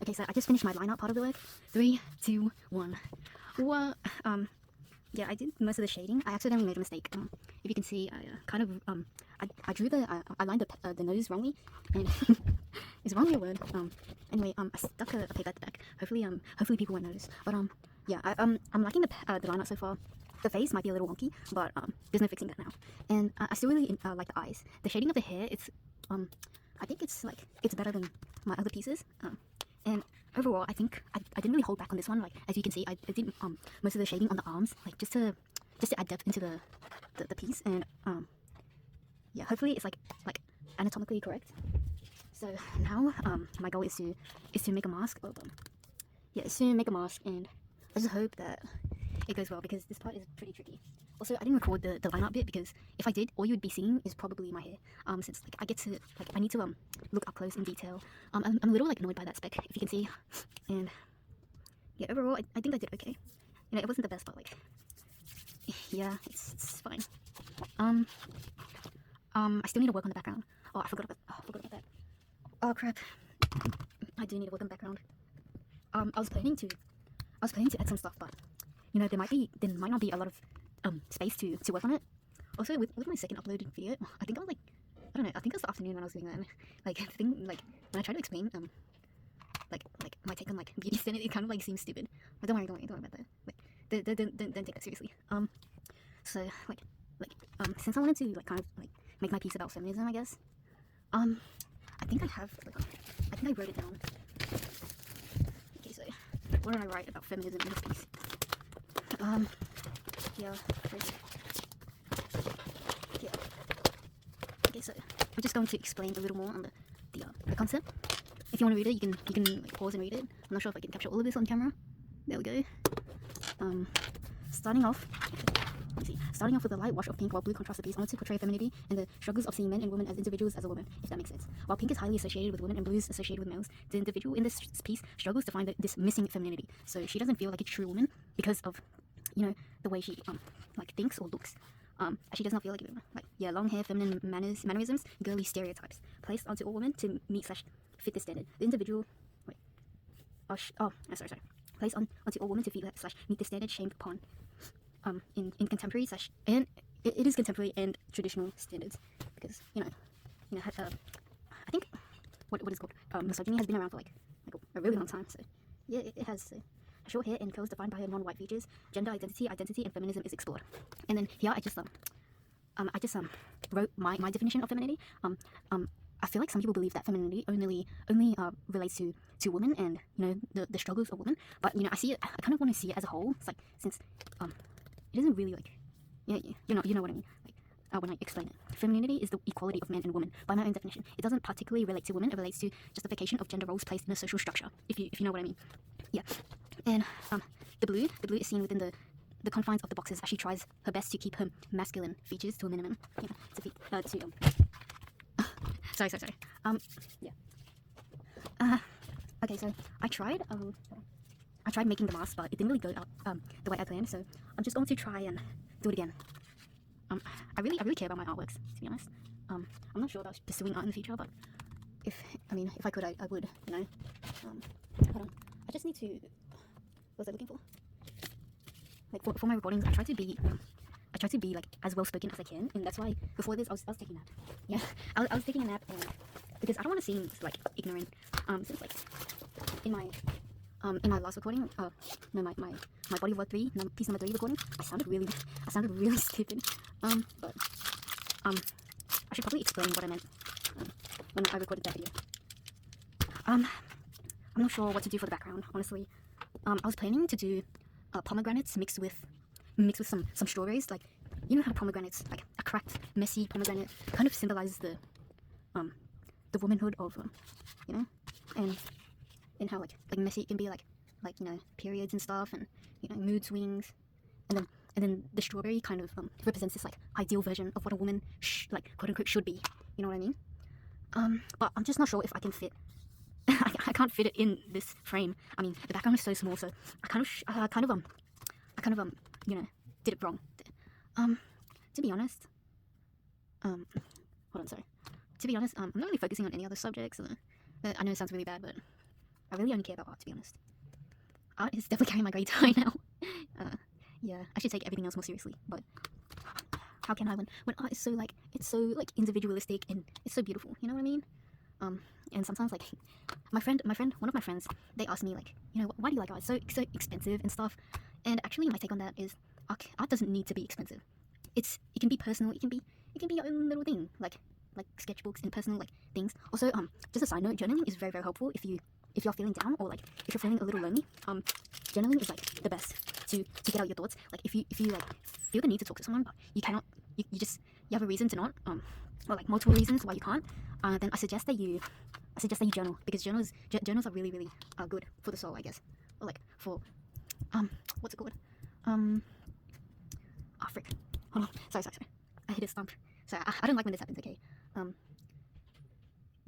Okay, so I just finished my lineup part of the work. 3, 2, 1. Well, yeah, I did most of the shading. I accidentally made a mistake. If you can see, I drew I lined the nose wrongly, and it's wrongly a word. Anyway, I stuck a paper at the back. Hopefully people won't notice. But yeah, I'm liking the lineup so far. The face might be a little wonky, but there's no fixing that now. And I still really like the eyes. The shading of the hair, I think it's better than my other pieces. And overall, I think I didn't really hold back on this one. Like as you can see, I did most of the shading on the arms, like just to add depth into the piece. And yeah, hopefully it's like anatomically correct. So now my goal is to make a mask of yeah, it's to make a mask, and I just hope that it goes well because this part is pretty tricky. Also, I didn't record the line art bit because if I did, all you would be seeing is probably my hair. Since I need to look up close in detail. I'm a little annoyed by that speck, if you can see. And yeah, overall, I think I did okay. You know, it wasn't the best, but yeah, it's fine. I still need to work on the background. Oh, I forgot about that. Oh crap, I do need to work on the background. I was planning to add some stuff, but you know, there might not be a lot of space to work on it. Also, with my second uploaded video, I think I was I don't know, I think it was the afternoon when I was doing that. When I try to explain my take on beauty standard, it kind of seems stupid. But don't worry about that. Don't take that seriously. So since I wanted to make my piece about feminism, I guess. I think I wrote it down. Okay, so what did I write about feminism in this piece? Yeah. Okay, so we're just going to explain a little more on the concept. If you want to read it, you can pause and read it. I'm not sure if I can capture all of this on camera. There we go. Starting off with a light wash of pink, while blue contrasts the piece. I want to portray femininity and the struggles of seeing men and women as individuals as a woman, if that makes sense. While pink is highly associated with women and blue is associated with males, the individual in this piece struggles to find this missing femininity. So she doesn't feel like a true woman because of, you know, the way she thinks or looks. She does not feel like a woman. Long hair, feminine mannerisms, girly stereotypes placed onto all women to fit this standard. The individual, sorry. Placed onto all women to meet the standard shamed upon. In contemporary and it is contemporary and traditional standards, because I think what is called misogyny has been around for a really long time. So yeah, it has. So short hair and curls defined by her non-white features, gender identity, and feminism is explored. And then here I just wrote my definition of femininity. I feel like some people believe that femininity only relates to women and, you know, the struggles of women. But, you know, I kind of want to see it as a whole. It's since it isn't really you know what I mean. When I explain it, femininity is the equality of men and women by my own definition. It doesn't particularly relate to women. It relates to justification of gender roles placed in a social structure. If you know what I mean. Yeah. And the blue is seen within the confines of the boxes as she tries her best to keep her masculine features to a minimum. You know, sorry. Yeah. Okay, so I tried making the mask, but it didn't really go out the way I planned. So I'm just going to try and do it again. I really care about my artworks, to be honest. I'm not sure about pursuing art in the future, but if I could, I would. You know. Hold on. I just need to. What was I looking for? For my recordings, I try to be as well spoken as I can, and that's why before this I was taking a nap. Yeah, I was taking a nap because I don't want to seem ignorant. Since in my last recording, my body of work 3, piece number 3 recording, I sounded really stupid. But I should probably explain what I meant when I recorded that video. I'm not sure what to do for the background, honestly. I was planning to do pomegranates mixed with some strawberries. You know how pomegranates, a cracked, messy pomegranate, kind of symbolizes the womanhood of you know, and how messy it can be, you know, periods and stuff, and you know, mood swings, and then the strawberry kind of represents this ideal version of what a woman quote unquote should be. You know what I mean? But I'm just not sure if I can fit. I can't fit it in this frame. I mean, the background is so small, so I kind of you know, did it wrong. To be honest, hold on, sorry. To be honest, I'm not really focusing on any other subjects. I know it sounds really bad, but I really only care about art, to be honest. Art is definitely carrying my grades high now. Yeah, I should take everything else more seriously, but how can I when art is so like, it's so like individualistic and it's so beautiful, you know what I mean? And sometimes like one of my friends, they asked me like, you know, why do you like art? It's so expensive and stuff. And actually, my take on that is, art doesn't need to be expensive. It can be personal. It can be your own little thing, like sketchbooks and personal like things. Also, just a side note, journaling is very very helpful if you're feeling down or like if you're feeling a little lonely. Journaling is like the best to get out your thoughts. Like if you like feel the need to talk to someone but you cannot, you have a reason to not, or like multiple reasons why you can't, then I suggest that you journal, because journals are really really good for the soul, I guess, or like for what's it called, oh frick, hold on, sorry, I hit a stump. Sorry, I don't like when this happens. Okay,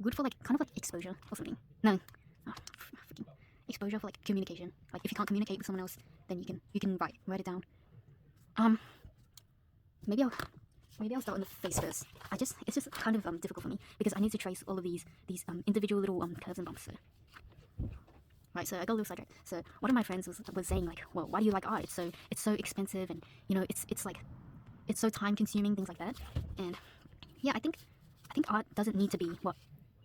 good for like kind of like exposure or something. No, freaking exposure for like communication. Like if you can't communicate with someone else, then you can write it down. Maybe I'll start on the face first. It's just kind of difficult for me because I need to trace all of these individual little curves and bumps. So. Right, so I got a little sidetracked. So one of my friends was saying like, well, why do you like art? It's so expensive, and you know, it's like, it's so time consuming, things like that. And yeah, I think art doesn't need to be what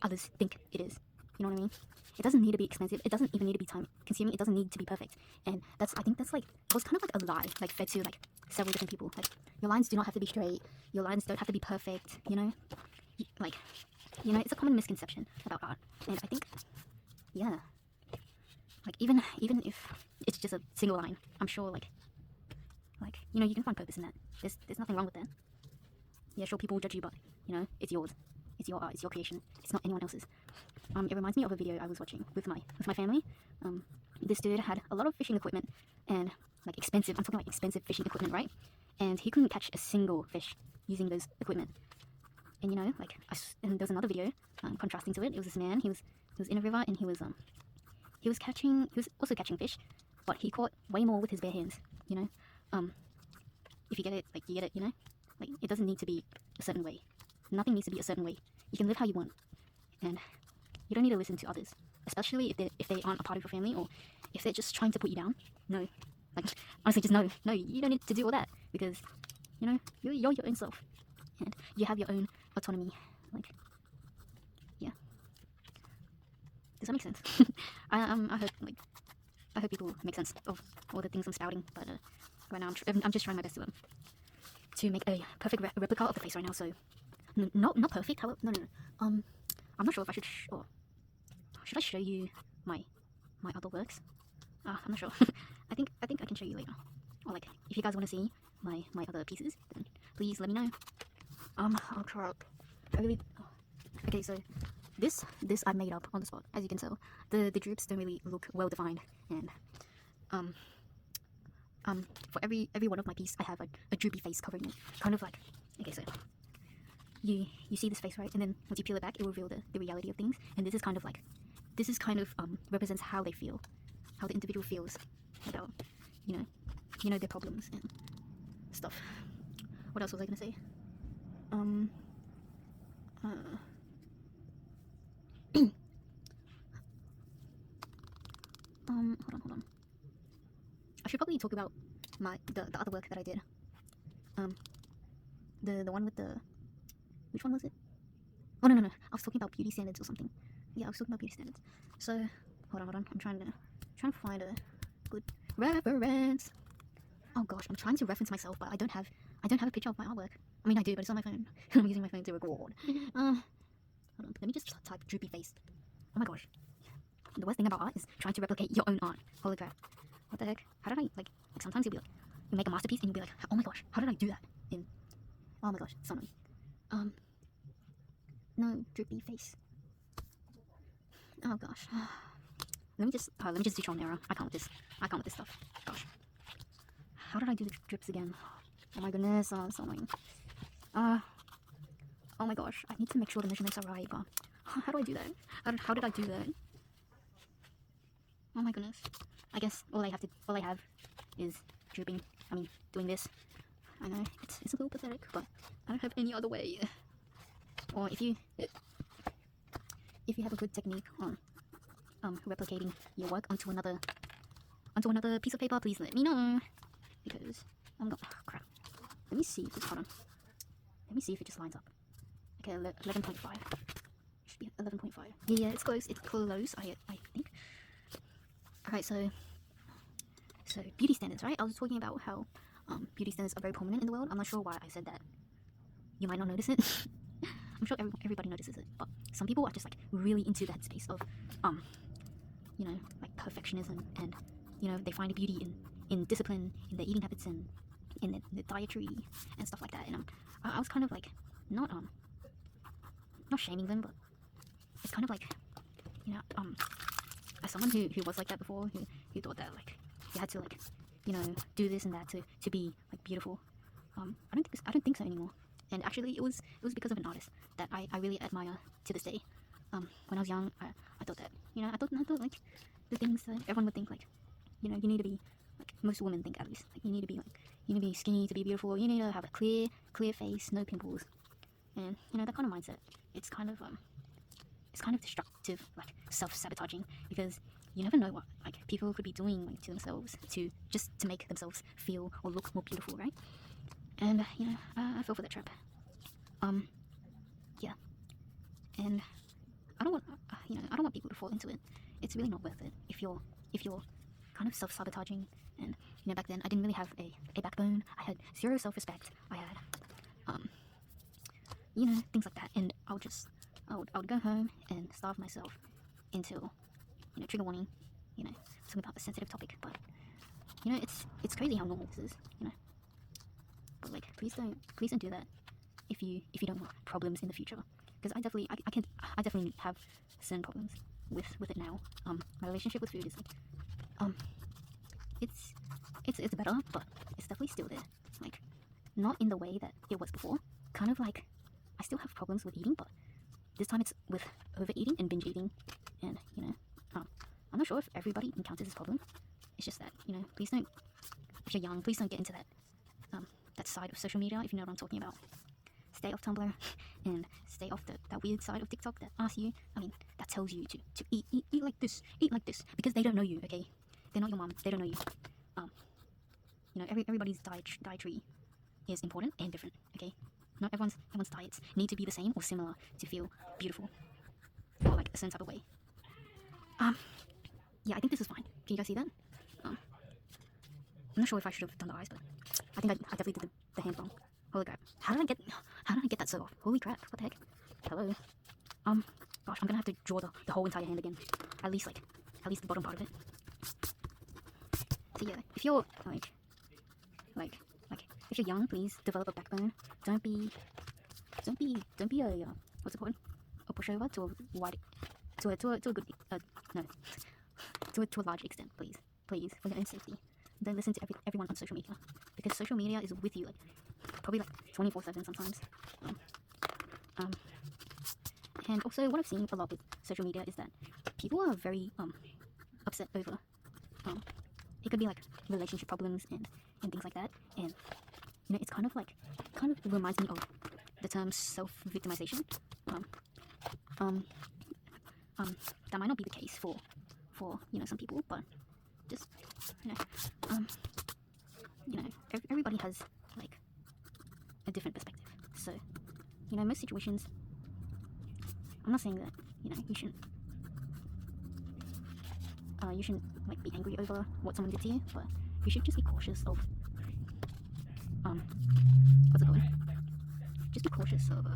others think it is. You know what I mean? It doesn't need to be expensive. It doesn't even need to be time consuming. It doesn't need to be perfect. And I think that's like, it was kind of like a lie, like fed to like several different people. Like your lines do not have to be straight. Your lines don't have to be perfect. You know, like, you know, it's a common misconception about art. And I think, yeah. Like even if it's just a single line, I'm sure like you know, you can find purpose in that. There's nothing wrong with that. Yeah, sure, people will judge you, but you know, it's yours. It's your art. It's your creation. It's not anyone else's. It reminds me of a video I was watching with my family. This dude had a lot of fishing equipment and like expensive. I'm talking like expensive fishing equipment, right? And he couldn't catch a single fish using those equipment. And you know, like and there was another video contrasting to it. It was this man. He was in a river and he was also catching fish, but he caught way more with his bare hands, you know. If you get it, like you get it, you know. Like it doesn't need to be a certain way. Nothing needs to be a certain way. You can live how you want, and you don't need to listen to others, especially if they aren't a part of your family or if they're just trying to put you down. No, like honestly, just no. You don't need to do all that because you know you're your own self, and you have your own autonomy. Like, yeah. Does that make sense? I hope people make sense of all the things I'm spouting, but right now I'm just trying my best to make a perfect replica of the face right now. So not perfect. How no. I'm not sure if I should should I show you my other works? I'm not sure. I think I can show you later. Or like if you guys want to see my other pieces, then please let me know. I'll try. I really. Okay, so this I made up on the spot, as you can tell. The droops don't really look well defined, and for every one of my piece I have a droopy face covering it, kind of like, okay, so you see this face, right, and then once you peel it back it will reveal the reality of things, and this is kind of represents how they feel, how the individual feels about you know their problems and stuff. What else was I gonna say? Hold on. I should probably talk about the other work that I did. The one with the, which one was it? Oh no. I was talking about beauty standards or something. Yeah, I was talking about beauty standards. So hold on. I'm trying to find a good reference. Oh gosh, I'm trying to reference myself, but I don't have a picture of my artwork. I mean I do, but it's on my phone. I'm using my phone to record. Hold on. Let me just type droopy face. Oh my gosh. The worst thing about art is trying to replicate your own art. Holy crap. What the heck? How did I, like sometimes you'll be like, you make a masterpiece and you'll be like, oh my gosh, how did I do that? Oh my gosh, it's so annoying. No, droopy face. Oh gosh. Let me just do trial and error. I can't with this stuff. Gosh. How did I do the drips again? Oh my goodness, it's so annoying. Oh my gosh, I need to make sure the measurements are right, but how do I do that? How did I do that? Oh my goodness. I guess all I have is drooping. I mean, doing this. I know it's a little pathetic, but I don't have any other way. Or if you have a good technique on replicating your work onto another piece of paper, please let me know, because I'm not. Oh, crap. Let me see if it's, hold on. Let me see if it just lines up. Okay, 11.5. Should be 11.5. Yeah, it's close. It's close. I think. Alright, so beauty standards, right? I was talking about how beauty standards are very prominent in the world. I'm not sure why I said that. You might not notice it. I'm sure everybody notices it, but some people are just like really into that space of like perfectionism, and they find beauty in discipline, in their eating habits, and in the dietary and stuff like that. And I was kind of like not shaming them, but it's kind of like as someone who was like that before, who thought that like you had to like do this and that to be like beautiful. I don't think so anymore. And actually, it was because of an artist that I really admire to this day. When I was young, I thought that I thought like the things that everyone would think, like you need to be like most women think, at least, like you need to be skinny to be beautiful. You need to have a clear face, no pimples, and that kind of mindset. It's kind of destructive, like self-sabotaging, because you never know what like people could be doing like to themselves to make themselves feel or look more beautiful, right? And I fell for that trap. Yeah, and I don't want people to fall into it. It's really not worth it if you're kind of self-sabotaging. And back then I didn't really have a backbone. I had zero self-respect. I had things like that, and I would go home and starve myself until trigger warning, talking about a sensitive topic, but it's crazy how normal this is. But like, please don't do that if you don't want problems in the future, because I definitely have certain problems with it now. My relationship with food is like it's better, but it's definitely still there, like not in the way that it was before. Kind of like I still have problems with eating, but this time it's with overeating and binge eating. And I'm not sure if everybody encounters this problem. It's just that please don't, if you're young, please don't get into that side of social media, if you know what I'm talking about. Stay off Tumblr and stay off that weird side of TikTok that asks you, that tells you to eat like this, because they don't know you, okay? They're not your mom, they don't know you. Everybody's dietary is important and different, okay? Not everyone's diets need to be the same or similar to feel beautiful or like a certain type of way. Yeah, I think this is fine. Can you guys see that? I'm not sure if I should have done the eyes, but I think I definitely did the hand wrong. Holy crap! How did I get that so off? Holy crap! What the heck? Hello. Gosh, I'm gonna have to draw the whole entire hand again. At least the bottom part of it. So yeah, if you're like if you're young, please develop a backbone. Don't be a what's it called? A pushover to a wide, to a good no, to a large extent, please, for your own safety. Don't listen to everyone on social media, because social media is with you like probably like 24/7 sometimes. And also what I've seen a lot with social media is that people are very upset over it could be like relationship problems and things like that, and it's kind of reminds me of the term self-victimization. That might not be the case for some people, but just everybody has like a different perspective. So most situations, I'm not saying that you shouldn't like be angry over what someone did to you, but you should just be cautious of what's it called? Just be cautious of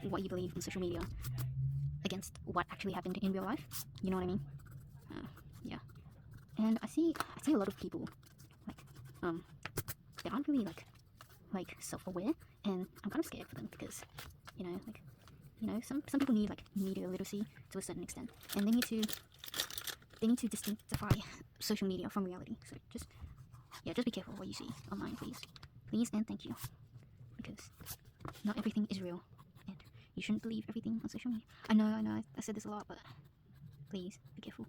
what you believe on social media against what actually happened in real life. You know what I mean? Yeah. And I see a lot of people like they aren't really like self-aware, and I'm kind of scared for them, because some people need like media literacy to a certain extent, and they need to distinctify social media from reality. So just be careful what you see online, please and thank you, because not everything is real, and you shouldn't believe everything on social media. I know I said this a lot, but please be careful.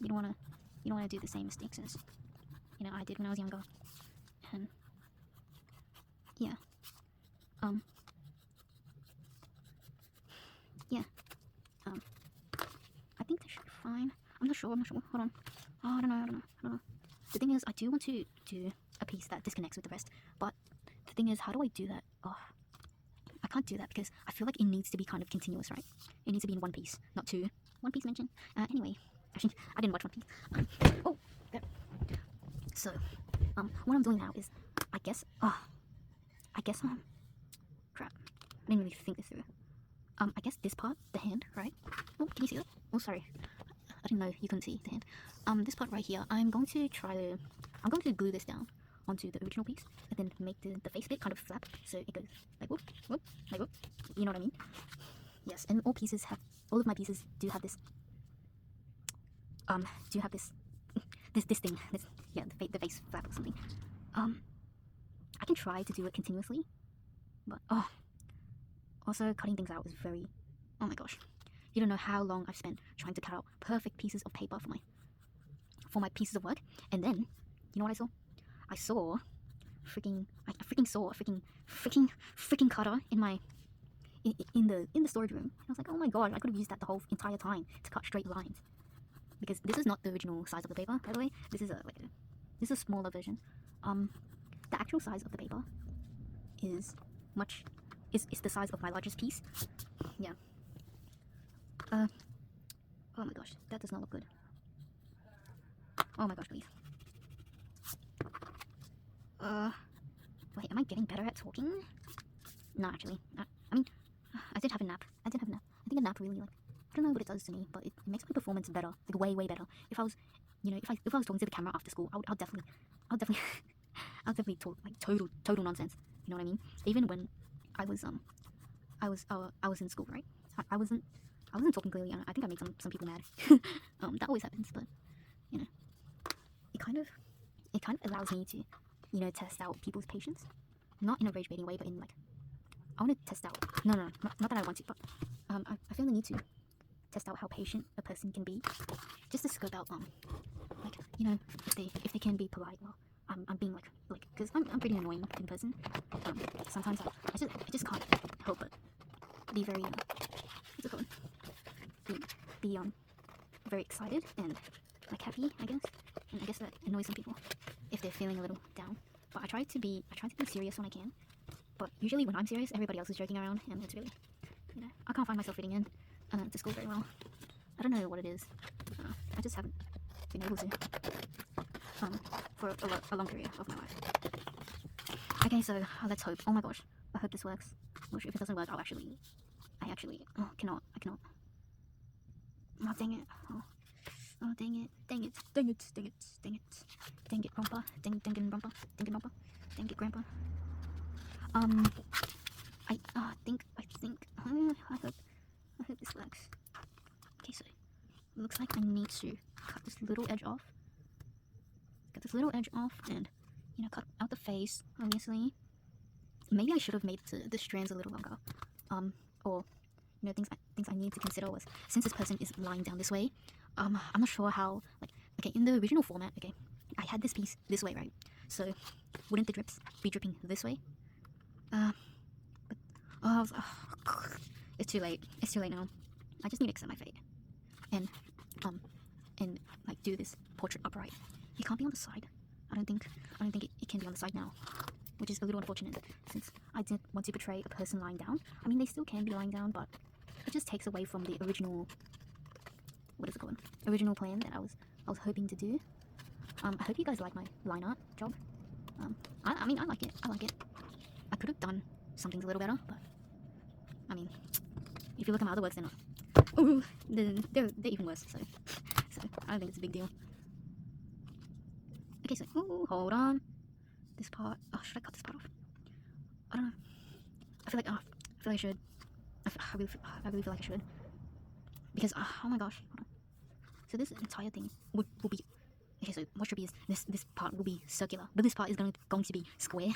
You don't wanna do the same mistakes as I did when I was younger. And yeah, yeah, I think fine. I'm not sure. Hold on. Oh, I don't know. The thing is, I do want to do a piece that disconnects with the rest, but the thing is, how do I do that? Oh, I can't do that because I feel like it needs to be kind of continuous, right? It needs to be in one piece, not two. One Piece mention. Anyway, actually, I didn't watch One Piece. Oh, there. So, what I'm doing now is, I guess, crap. I didn't really think this through. I guess this part, the hand, right? Oh, can you see that? Oh, sorry. I didn't know you couldn't see the hand. This part right here, I'm going to glue this down onto the original piece and then make the face bit kind of flap so it goes like whoop, whoop, like whoop. You know what I mean? Yes, and all of my pieces do have this, this thing, the face flap or something. I can try to do it continuously, but also cutting things out is very, oh my gosh. You don't know how long I've spent trying to cut out perfect pieces of paper for my pieces of work, and then, you know what I saw? I saw saw a freaking cutter in the storage room. I was like, oh my god, I could have used that the whole entire time to cut straight lines. Because this is not the original size of the paper, by the way. This is a smaller version. The actual size of the paper is the size of my largest piece. Yeah. Oh my gosh, that does not look good. Oh my gosh, please. Wait, am I getting better at talking? No, actually. I mean, I did have a nap. I think a nap really, like, I don't know what it does to me, but it makes my performance better, like way better. If I was, if I was talking to the camera after school, I'll definitely I'll definitely talk like total nonsense. You know what I mean? Even when I was in school, right? I wasn't talking clearly. I think I made some people mad. That always happens, but it kind of allows me to, test out people's patience, not in a rage baiting way, but in like, I want to test out. No, not that I want to, but I feel the need to test out how patient a person can be, just to scope out like, if they can be polite or I'm being like because I'm pretty annoying in person. Sometimes I just can't help but be very what's it called? Be very excited and like happy, I guess. And I guess that annoys some people if they're feeling a little down. But I try to be serious when I can. But usually when I'm serious, everybody else is joking around, and it's really, I can't find myself fitting in to school very well. I don't know what it is. I just haven't been able to for a long period of my life. Okay, so let's hope. Oh my gosh, I hope this works. Gosh, if it doesn't work, I actually cannot. Oh, dang it. Oh, dang it, grandpa. Dang it, grandpa. I think, I hope this works. Okay, so, it looks like I need to cut this little edge off. And, cut out the face, obviously. Maybe I should have made the strands a little longer. Or, things I need to consider was, since this person is lying down this way, I'm not sure how, like, okay, in the original format, okay, I had this piece this way, right? So, wouldn't the drips be dripping this way? It's too late. It's too late now. I just need to accept my fate. And like do this portrait upright. It can't be on the side. I don't think it can be on the side now. Which is a little unfortunate since I didn't want to portray a person lying down. I mean, they still can be lying down, but it just takes away from the original, what is it called? Original plan that I was hoping to do. I hope you guys like my line art job. I mean, I like it. I could have done some things a little better, but I mean, if you look at my other works, they're not. Oh, they're even worse. So I don't think it's a big deal. Okay, so hold on. This part. Oh, should I cut this part off? I don't know. I feel like I should. I really feel like I should. Because oh my gosh. Hold on. So this entire thing will be. Okay, so what should be is this part will be circular, but this part is going to be square,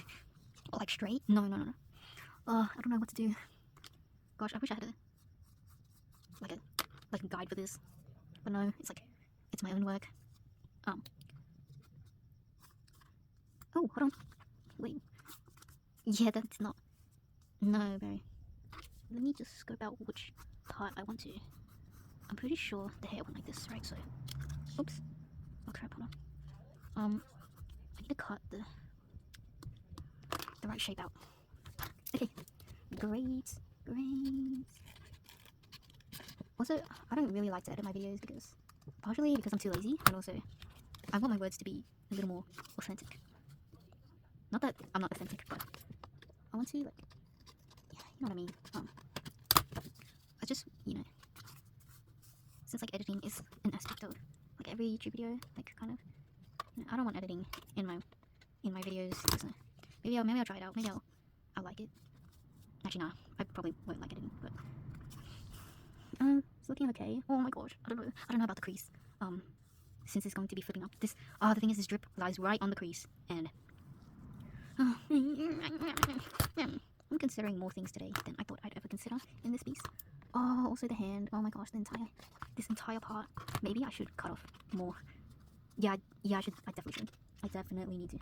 or like straight. No. I don't know what to do. Gosh, I wish I had a guide for this, but no, it's my own work. Oh, hold on. Wait. Yeah, that's not. No, very. Let me just scope out which part I want to I'm pretty sure the hair went like this, right? So, oops. Oh crap, hold on. I need to cut the right shape out. Okay, great. Also, I don't really like to edit my videos because, partially because I'm too lazy, and also I want my words to be a little more authentic. Not that I'm not authentic, but I want to, like, yeah, you know what I mean. I just, since like editing is an aspect of like every YouTube video, like kind of, I don't want editing in my videos. So maybe I'll try it out. Maybe I'll like it. Actually, no, I probably won't like editing, but it's looking okay. Oh my gosh, I don't know about the crease. Since it's going to be flipping up, the thing is, this drip lies right on the crease, and I'm considering more things today than I thought I'd ever consider in this piece. Oh, also the hand. Oh my gosh, this entire part. Maybe I should cut off more. Yeah, I should. I definitely should. I definitely need to.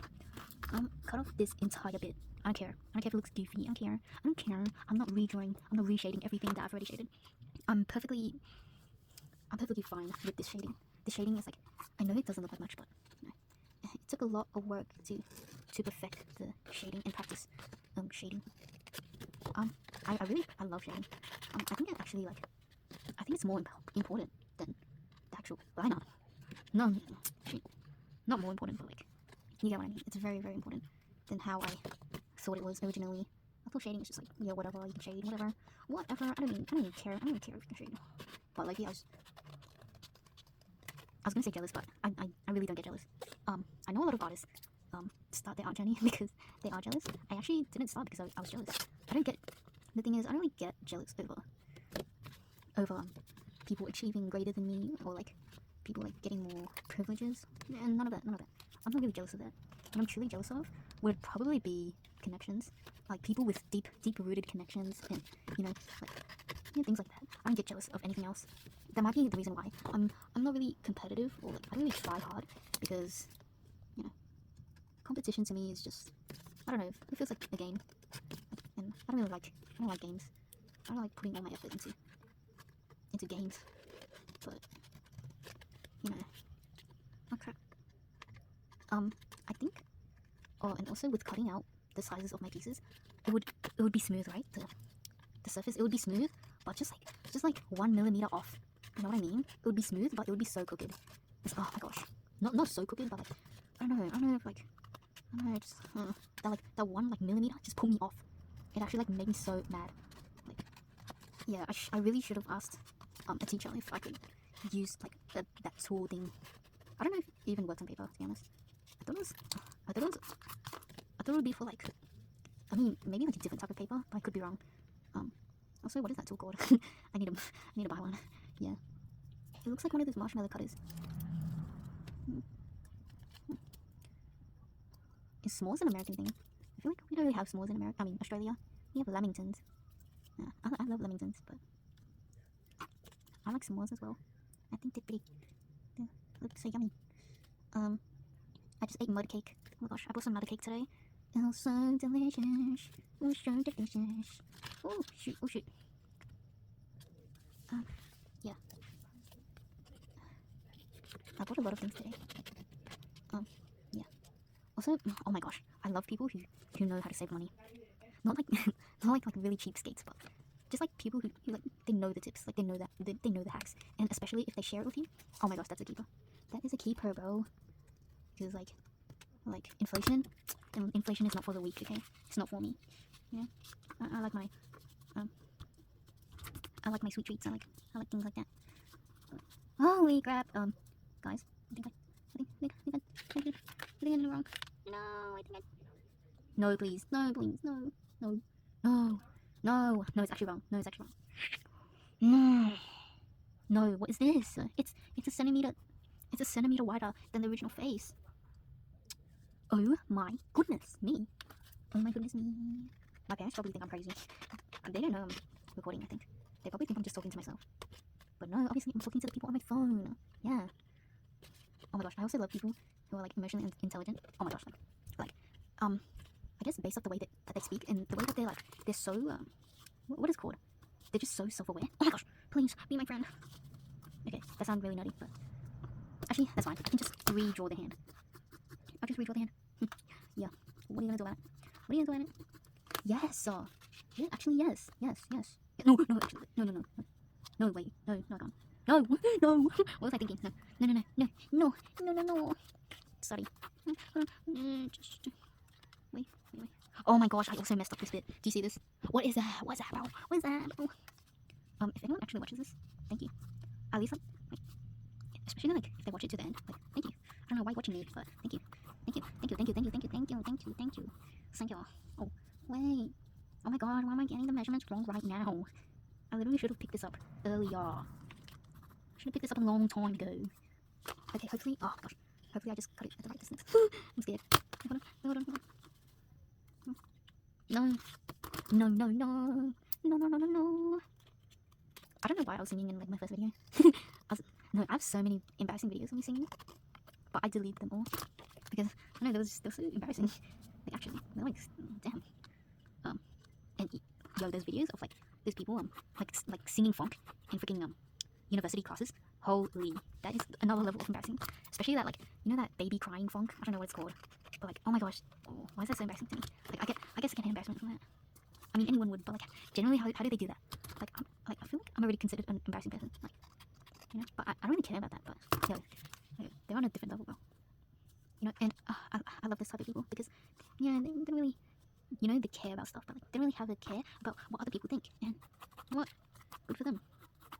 Cut off this entire bit. I don't care. I don't care if it looks goofy. I don't care. I'm not redrawing. I'm not reshading everything that I've already shaded. I'm perfectly fine with this shading. This shading is like, I know it doesn't look like much, but it took a lot of work to perfect the shading and practice shading. I love shading. I think it's more important than the actual liner. No, not more important, but like, you get what I mean. It's very, very important than how I thought it was originally. I thought shading is just like, yeah, whatever, you can shade, whatever. I don't even care. I don't even care if you can shade. But like, yeah, I was gonna say jealous, but I really don't get jealous. I know a lot of artists start their art journey because they are jealous. I actually didn't start because I was jealous. The thing is, I don't really get jealous over people achieving greater than me, or like people like getting more privileges, and none of that. I'm not really jealous of that. What I'm truly jealous of would probably be connections, like people with deep rooted connections, and things like that. I don't get jealous of anything else. That might be the reason why I'm not really competitive, or like I don't really try hard, because competition to me is just, I don't know, it feels like a game, and I don't like games. I don't like putting all my effort into games, but oh crap. I think, and also with cutting out the sizes of my pieces, it would be smooth, right? The surface, it would be smooth, but just like 1 millimeter off. You know what I mean? It would be smooth, but it would be so crooked. Oh my gosh, not so crooked, but like, I don't know if like, I don't know, just that 1 millimeter just pulled me off. It actually like made me so mad. Like, yeah, I really should have asked a teacher if I could use like that tool thing. I don't know if it even worked on paper, to be honest. I thought it would be for like, I mean, maybe like a different type of paper, but I could be wrong. Also, what is that tool called? I need to buy one. Yeah, it looks like one of those marshmallow cutters. Is s'mores an American thing? I feel like we don't really have s'mores in America. I mean, Australia. We have lamingtons. Yeah, I love lamingtons, but I like s'mores as well. I think they look so yummy. I just ate mud cake. Oh my gosh, I bought some mud cake today. Oh, so delicious. Oh, so delicious. Oh, shoot. Yeah. I bought a lot of things today. Yeah. Also, oh my gosh, I love people who know how to save money. Not like really cheap skates, but just like people who like, they know the tips, like they know the hacks, and especially if they share it with you. Oh my gosh, that's a keeper. That is a keeper, bro. Because like inflation, and inflation is not for the weak. Okay, it's not for me. Yeah, I like my sweet treats. I like things like that. Holy crap! Guys, I think I did it wrong. No, I think I. No, please, no, it's actually wrong. No, what is this? It's a centimeter wider than the original face. Oh my goodness me. My parents probably think I'm crazy. They don't know I'm recording, I think. They probably think I'm just talking to myself. But no, obviously I'm talking to the people on my phone. Yeah. Oh my gosh, I also love people who are like emotionally intelligent. Oh my gosh, I guess based off the way that they speak, and the way that they're so, what is it called? They're just so self-aware. Oh my gosh, please, be my friend. Okay, that sounds really nutty, but actually, that's fine. I can just redraw the hand. I'll just redraw the hand. Yeah. What are you gonna do about it? What are you gonna do about it? Yes. Yeah, actually, yes. Yes. No, actually, no. No, wait. No, I can't. No, no. What was I thinking? No. Sorry. Just wait. Oh my gosh, I also messed up this bit. Do you see this? What is that? What's that, bro? If anyone actually watches this, thank you. At least, like, especially like if they watch it to the end, like, thank you. I don't know why you're watching me, but thank you. Thank you. Oh, wait. Oh my god, why am I getting the measurements wrong right now? I literally should have picked this up earlier. Should have picked this up a long time ago. Okay, hopefully, oh gosh. Hopefully I just cut it at the right distance. I'm scared. Hold on. No. I don't know why I was singing in like my first video. I have so many embarrassing videos of me singing, but I deleted them all because I know they were so embarrassing. Like actually, they're like damn. And there's videos of like these people like singing funk in freaking university classes. Holy, that is another level of embarrassing. Especially that like that baby crying funk. I don't know what it's called, but like oh my gosh, why is that so embarrassing to me? Like I guess I get embarrassment from that. I mean anyone would, but like generally how do they do that? Like I feel like I'm already considered an embarrassing person. Like but I don't really care about that. But yeah, they're on a different level, bro. And I love this type of people because they don't really they care about stuff, but like they don't really have a care about what other people think. And what good for them.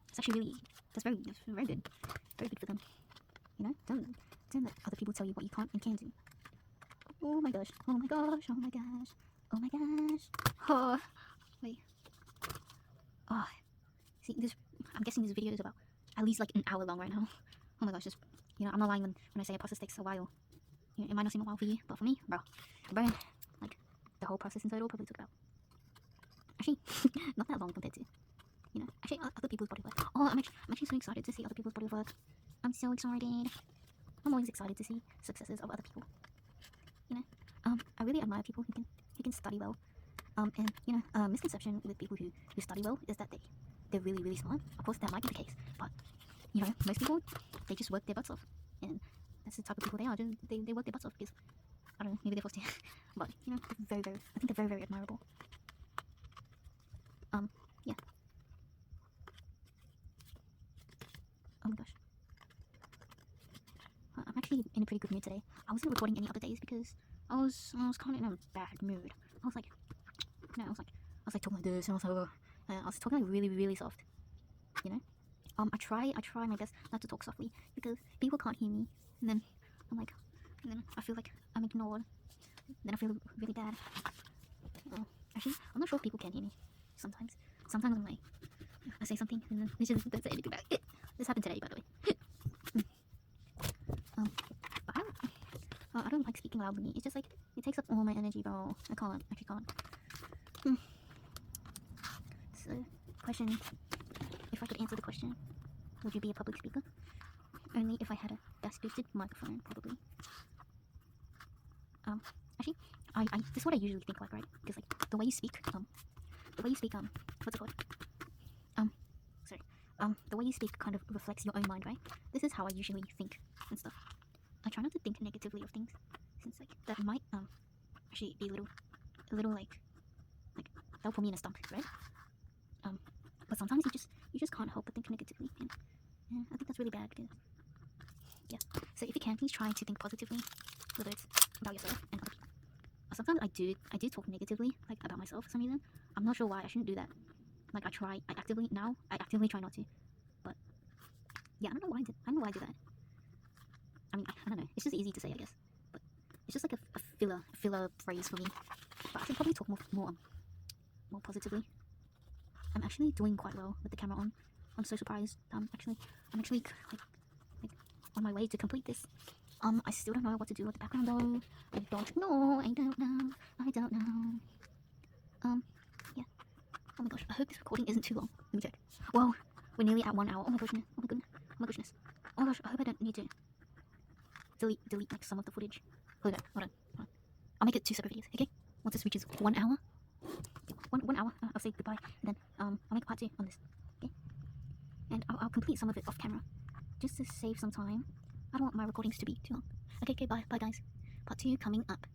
It's actually really that's very good, very good for them. Don't let other people tell you what you can't and can do. Oh my gosh. Oh wait. Oh, see this. I'm guessing this video is about at least like an hour long right now. Oh my gosh, just I'm not lying when I say a process takes a while. It might not seem a while for you, but for me, bro, like the whole process in total probably took about actually not that long compared to actually other people's body work. Oh, I'm actually so excited to see other people's body work. I'm so excited. I'm always excited to see successes of other people. I really admire people who can study well. And misconception with people who study well is that they're really, really smart. Of course, that might be the case, but most people they just work their butts off, and that's the type of people they are. Just they work their butts off because I don't know, maybe they're forced to. But they're very, I think they're very, very admirable. Yeah. Oh my gosh. I'm actually in a pretty good mood today. I wasn't recording any other days because I was kind of in a bad mood. I was like talking like this, and I was talking like really, really soft. I try my best not to talk softly because people can't hear me, and then and then I feel like I'm ignored. Then I feel really bad. Actually, I'm not sure if people can hear me. Sometimes I'm like, I say something and then they just don't say anything back. This happened today, by the way. But I don't like speaking loudly. It's just like it takes up all my energy, bro. I can't. So, question: if I could answer the question, would you be a public speaker? Only if I had a gas-boosted microphone, probably. Actually, this is what I usually think like, right? Because like the way you speak, what's it called? Sorry. The way you speak kind of reflects your own mind, right? This is how I usually think and stuff. I try not to think negatively of things, since like that might actually be a little like that'll put me in a stump, right? But sometimes you just can't help but think negatively, and I think that's really bad. Because yeah. So if you can, please try to think positively, whether it's about yourself and other people. Sometimes I do talk negatively, like about myself for some reason. I'm not sure why. I shouldn't do that. Like I actively try not to. But yeah, I don't know why I do that. I mean, I don't know. It's just easy to say, I guess. But it's just like a filler phrase for me. But I should probably talk more positively. I'm actually doing quite well with the camera on. I'm so surprised. I'm actually like on my way to complete this. I still don't know what to do with the background though. I don't know. Yeah. Oh my gosh, I hope this recording isn't too long. Let me check. Whoa, we're nearly at 1 hour. Oh my goodness. Oh my goodness. Oh my gosh, I hope I don't need to delete like some of the footage. Hold on. I'll make it 2 separate videos, okay? Once this reaches 1 hour, 1 hour, I'll say goodbye, and then I'll make part 2 on this, okay? and I'll complete some of it off camera, just to save some time. I don't want my recordings to be too long. Okay, bye guys. Part 2 coming up.